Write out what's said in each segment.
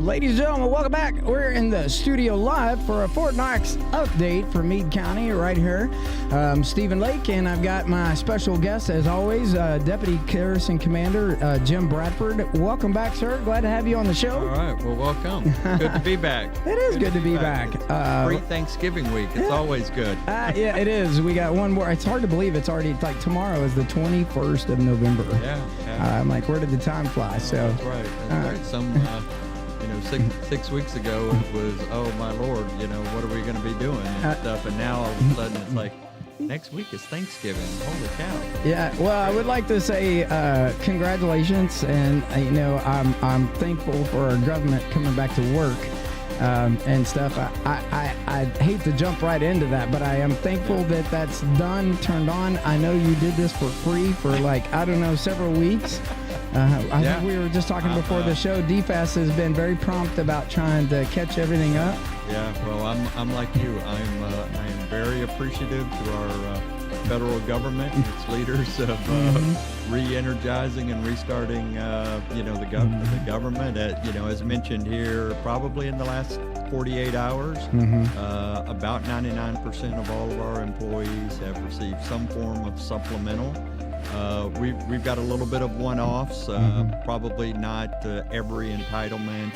Ladies and gentlemen, welcome back. We're in the studio live for a Fort Knox update for Meade County right here. Stephen Lake, and I've got my special guest, as always, Deputy Garrison Commander Jim Bradford. Welcome back, sir. Glad to have you on the show. All right. Well, welcome. Good to be back. It is good to be back. Pre-Thanksgiving week. It's always good. Yeah, it is. We got one more. It's hard to believe it's already, like, tomorrow is the 21st of November. Yeah. I'm like, where did the time fly? So That's right. That's right. Six weeks ago it was, oh my Lord, what are we going to be doing and stuff, and now all of a sudden it's like, next week is Thanksgiving. Holy cow. Yeah, well, I would like to say congratulations, and I'm thankful for our government coming back to work and stuff. I hate to jump right into that, but I am thankful that that's done, turned on. I know you did this for free for several weeks. I think we were just talking before the show. DFAS has been very prompt about trying to catch everything up. Yeah, well, I'm like you. I am very appreciative to our federal government and its leaders of re-energizing and restarting, the government. As mentioned here, probably in the last 48 hours, about 99% of all of our employees have received some form of supplemental. We've got a little bit of one-offs, probably not every entitlement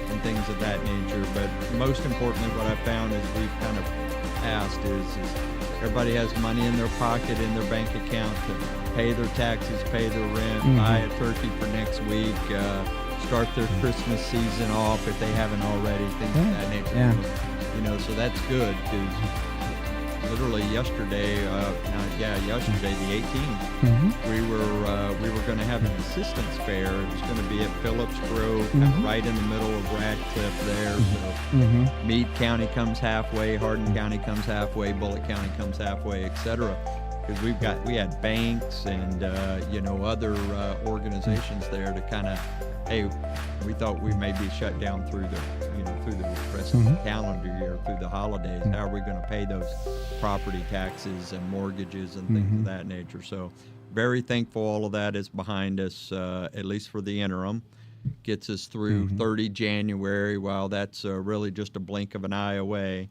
and things of that nature. But most importantly, what I found is we've kind of asked is everybody has money in their pocket, in their bank account to pay their taxes, pay their rent, buy a turkey for next week, start their Christmas season off if they haven't already, things of that nature. So that's good because literally yesterday, the 18th, we were going to have an assistance fair. It was going to be at Phillips Grove, right in the middle of Radcliffe there. So Meade County comes halfway, Hardin County comes halfway, Bullitt County comes halfway, etc. Because we had banks and other organizations there to kind of, hey, we thought we may be shut down through the rest of the calendar year, through the holidays. How are we going to pay those property taxes and mortgages and things of that nature? So very thankful all of that is behind us, at least for the interim. Gets us through 30 January. While that's really just a blink of an eye away.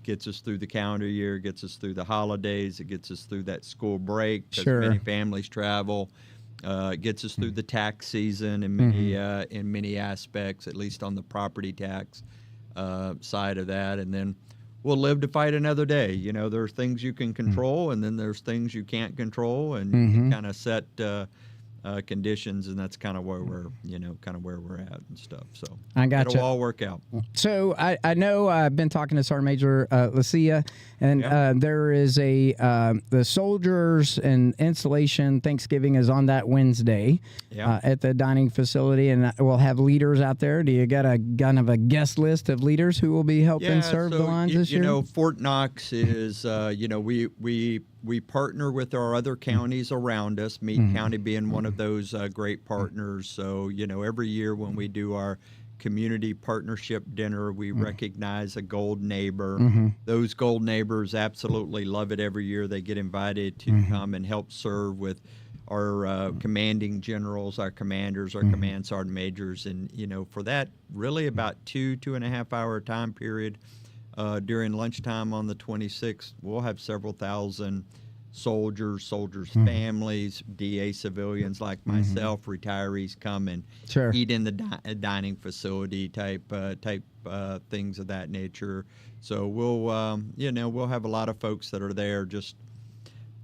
Gets us through the calendar year, gets us through the holidays, it gets us through that school break because many families travel. Gets us through the tax season in many aspects, at least on the property tax side of that. And then we'll live to fight another day. There are things you can control, and then there's things you can't control, and you kind of set conditions, and that's kind of where we're at and stuff. So it'll all work out. So I know I've been talking to Sergeant Major Lucia, and there is the soldiers and installation Thanksgiving is on that Wednesday at the dining facility, and we'll have leaders out there. Do you got a kind of a guest list of leaders who will be helping serve the lines this year? Fort Knox is we partner with our other counties around us, Meade County being one of those great partners. So, every year when we do our community partnership dinner, we recognize a gold neighbor. Those gold neighbors absolutely love it every year. They get invited to come and help serve with our commanding generals, our commanders, our command sergeant majors. And, for that really about 2.5 hour time period, during lunchtime on the 26th, we'll have several thousand soldiers, families, DA civilians like myself, retirees come and eat in the dining facility type things of that nature. So we'll have a lot of folks that are there just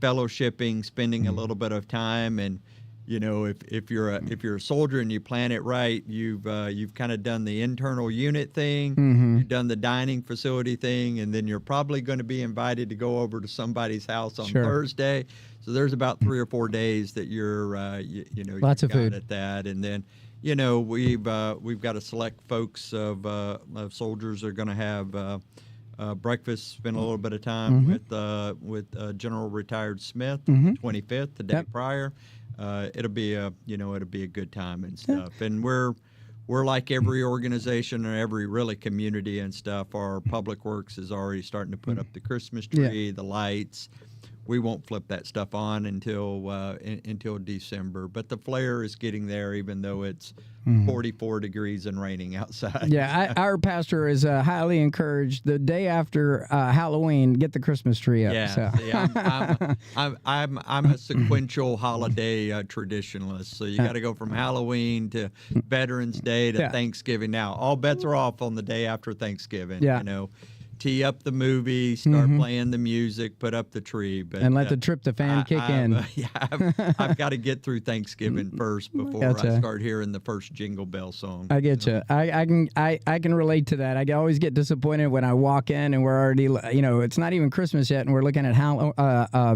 fellowshipping, spending a little bit of time. And if you're a soldier and you plan it right, you've kind of done the internal unit thing, you've done the dining facility thing, and then you're probably going to be invited to go over to somebody's house on Thursday. So there's about 3 or 4 days that you're lots of food at that, and then we've got a select folks of soldiers are going to have breakfast, spend a little bit of time with General Retired Smith, 25th, the day prior. It'll be a good time and stuff. And we're like every organization or every really community and stuff. Our public works is already starting to put up the Christmas tree, the lights. we won't flip that stuff on until December. But the flare is getting there, even though it's 44 degrees and raining outside. Yeah, our pastor is highly encouraged the day after Halloween, get the Christmas tree up. Yeah, So. see, I'm a sequential holiday traditionalist. So you got to go from Halloween to Veterans Day to Thanksgiving. Now all bets are off on the day after Thanksgiving. Yeah. You know, tee up the movie, start playing the music, put up the tree, but and let the tryptophan kick in. I've got to get through Thanksgiving first before I start hearing the first Jingle Bell song. I get you. I can relate to that. I always get disappointed when I walk in and we're already, it's not even Christmas yet, and we're looking at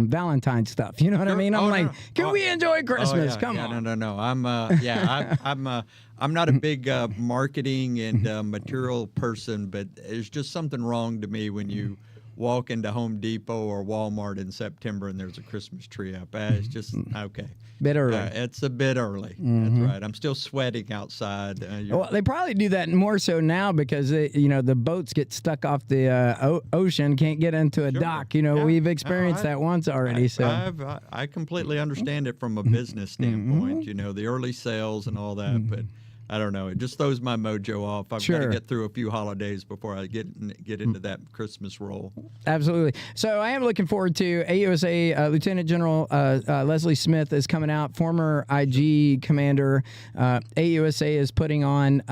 Valentine's stuff. You know what I mean? I'm can we enjoy Christmas? Come on. No. I'm not a big marketing and material person, but there's just something wrong to me when you walk into Home Depot or Walmart in September and there's a Christmas tree up. It's just, okay. Bit early. It's a bit early. That's right. I'm still sweating outside. Well, they probably do that more so now because, the boats get stuck off the ocean, can't get into a dock. We've experienced that once already. I completely understand it from a business standpoint, the early sales and all that, but I don't know. It just throws my mojo off. I've got to get through a few holidays before I get into that Christmas role. Absolutely. So I am looking forward to AUSA. Lieutenant General Leslie Smith is coming out, former IG commander. AUSA is putting on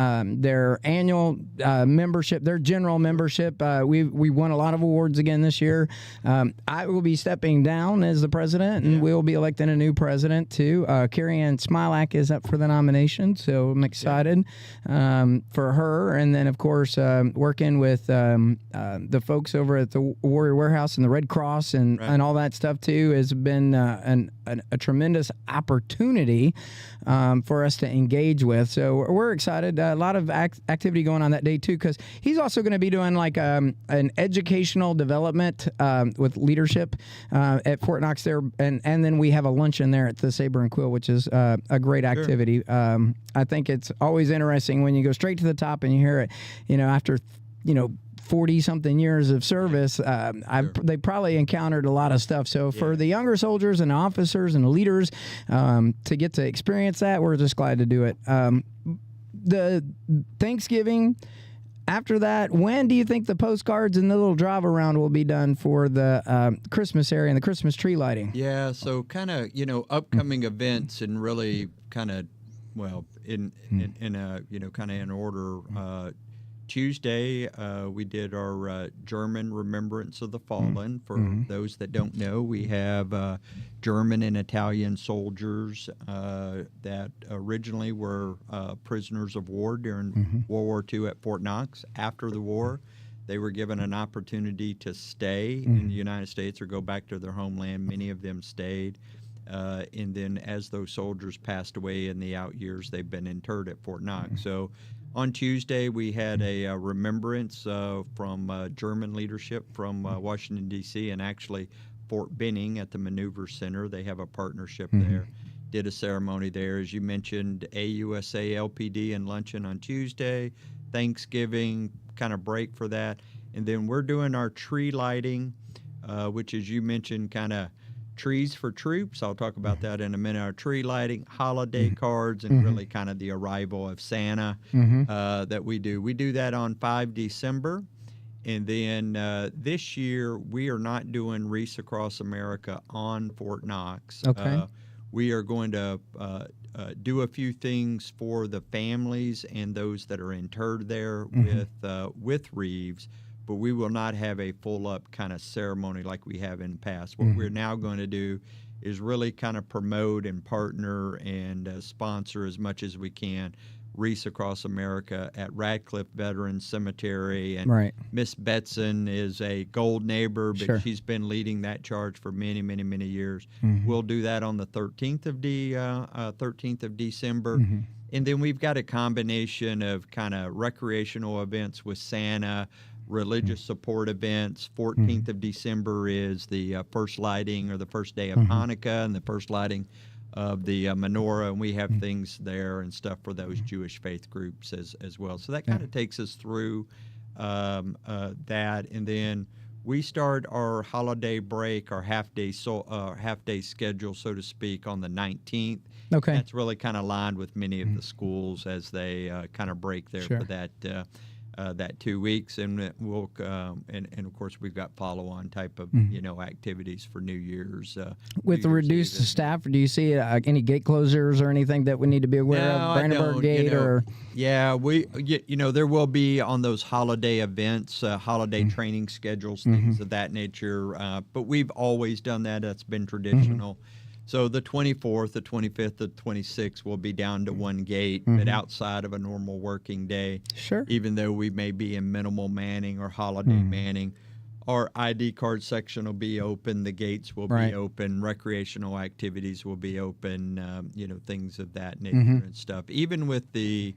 their annual membership, their general membership. We won a lot of awards again this year. I will be stepping down as the president, and we will be electing a new president too. Carrie Ann Smilak is up for the nomination, so I'm excited for her. And then, of course, working with the folks over at the Warrior Warehouse and the Red Cross and all that stuff, too, has been a tremendous opportunity for us to engage with. So we're excited. A lot of activity going on that day, too, because he's also going to be doing like an educational development with leadership at Fort Knox there. And then we have a luncheon there at the Saber and Quill, which is a great activity. I think it's always interesting when you go straight to the top and you hear it, after, 40-something years of service, they probably encountered a lot of stuff. So for the younger soldiers and officers and leaders to get to experience that, we're just glad to do it. The Thanksgiving, after that, when do you think the postcards and the little drive around will be done for the Christmas area and the Christmas tree lighting? Yeah, so kind of, upcoming events and really kind of, in order. Tuesday, we did our German Remembrance of the Fallen. For those that don't know, we have German and Italian soldiers that originally were prisoners of war during World War II at Fort Knox. After the war, they were given an opportunity to stay in the United States or go back to their homeland. Many of them stayed. And then as those soldiers passed away in the out years, they've been interred at Fort Knox. So on Tuesday, we had a remembrance from German leadership from Washington, D.C., and actually Fort Benning at the Maneuver Center. They have a partnership there. Did a ceremony there. As you mentioned, AUSA LPD and luncheon on Tuesday, Thanksgiving, kind of break for that. And then we're doing our tree lighting, which, as you mentioned, kind of trees for troops. I'll talk about that in a minute. Our tree lighting, holiday cards, and really kind of the arrival of Santa that we do. We do that on 5 December. And then this year, we are not doing Wreaths Across America on Fort Knox. Okay. We are going to do a few things for the families and those that are interred there with wreaths. But we will not have a full-up kind of ceremony like we have in the past. What we're now going to do is really kind of promote and partner and sponsor as much as we can Wreaths Across America at Radcliffe Veterans Cemetery. And Miss Betson is a gold neighbor, but she's been leading that charge for many, many, many years. We'll do that on the 13th of December. And then we've got a combination of kind of recreational events with Santa, religious support events. 14th of December is the first lighting or the first day of Hanukkah and the first lighting of the menorah, and we have things there and stuff for those Jewish faith groups as well. So that kind of takes us through that, and then we start our holiday break, our half-day schedule, so to speak, on the 19th. Okay. That's really kind of aligned with many of the schools as they kind of break there Sure. for that 2 weeks, and we'll and of course we've got follow-on type of activities for New Year's. With the New Year's reduced Eve. staff, do you see any gate closures or anything that we need to be aware No, of? I Brandenburg don't, Gate or yeah, there will be on those holiday events, holiday training schedules, things of that nature. But we've always done that. That's been traditional. So the 24th, the 25th, the 26th will be down to one gate, but outside of a normal working day. Sure. Even though we may be in minimal manning or holiday manning, our ID card section will be open. The gates will Right. be open. Recreational activities will be open. Things of that nature and stuff. Even with the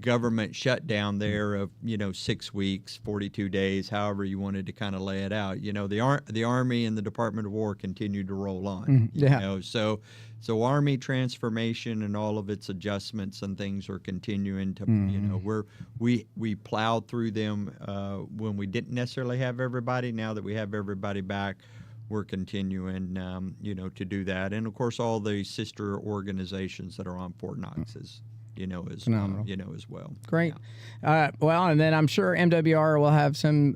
government shutdown there of 6 weeks, 42 days, however you wanted to kind of lay it out. The Army and the Department of War continue to roll on. So Army transformation and all of its adjustments and things are continuing to. We plowed through them when we didn't necessarily have everybody. Now that we have everybody back, we're continuing to do that. And of course, all the sister organizations that are on Fort Knox is. Phenomenal. As well. Great. Well, and then I'm sure MWR will have some,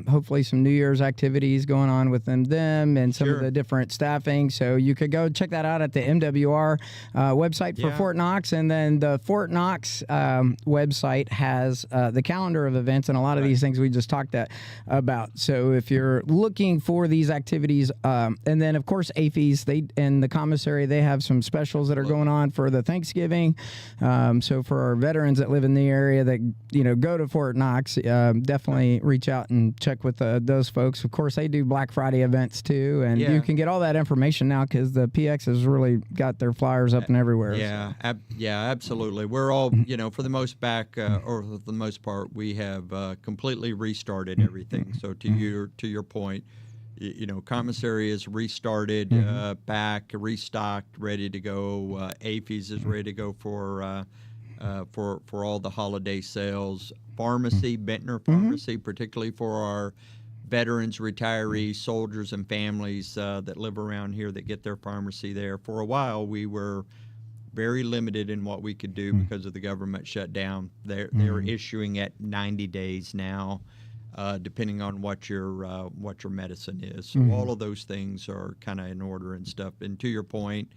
hopefully some New Year's activities going on within them and some of the different staffing. So you could go check that out at the MWR website for Fort Knox. And then the Fort Knox website has the calendar of events and a lot of these things we just talked about. So if you're looking for these activities, and then of course AFES, and the commissary, they have some specials that are going on for the Thanksgiving. So for our veterans that live in the area that, go to Fort Knox, definitely reach out and check with those folks. Of course, they do Black Friday events too, and you can get all that information now because the PX has really got their flyers up and everywhere. Yeah, absolutely. We're all, for the most part, we have completely restarted everything. So to your point, commissary is restarted, back, restocked, ready to go. AFES is ready to go for all the holiday sales. Pharmacy, Bentner Pharmacy, particularly for our veterans, retirees, soldiers, and families that live around here that get their pharmacy there. For a while, we were very limited in what we could do because of the government shutdown. They're issuing at 90 days now. Depending on what your medicine is. So all of those things are kind of in order and stuff. And to your point,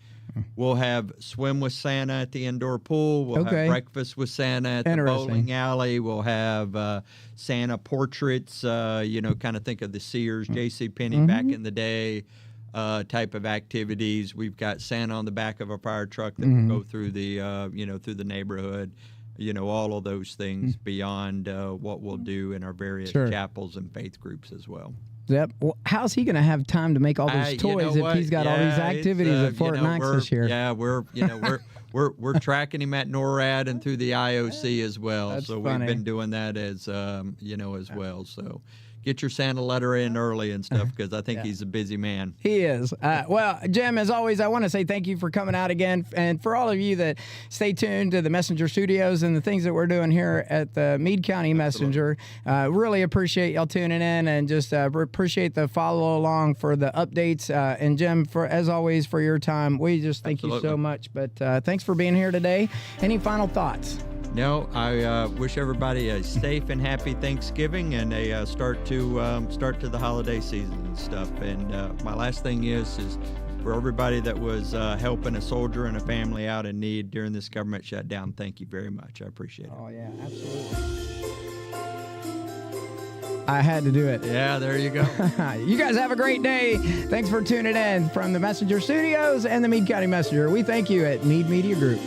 we'll have swim with Santa at the indoor pool. We'll have breakfast with Santa at the bowling alley. We'll have Santa portraits, kind of think of the Sears, JCPenney back in the day type of activities. We've got Santa on the back of a fire truck that will go through the, through the neighborhood. All of those things beyond what we'll do in our various chapels and faith groups as well. Yep. Well, how's he going to have time to make all those toys if he's got all these activities at Fort Knox this year? Yeah, we're tracking him at NORAD and through the IOC as well. That's so funny. we've been doing that as as well. So get your Santa letter in early and stuff because I think he's a busy man. He is. Well, Jim, as always, I want to say thank you for coming out again. And for all of you that stay tuned to the Messenger Studios and the things that we're doing here at the Meade County Messenger, really appreciate y'all tuning in and just appreciate the follow along for the updates. And Jim, as always, for your time, we just thank you so much. But thanks for being here today. Any final thoughts? No, I wish everybody a safe and happy Thanksgiving and a start to the holiday season and stuff. And my last thing is for everybody that was helping a soldier and a family out in need during this government shutdown. Thank you very much. I appreciate it. Oh yeah, absolutely. I had to do it. Yeah, there you go. You guys have a great day. Thanks for tuning in from the Messenger Studios and the Meade County Messenger. We thank you at Meade Media Group.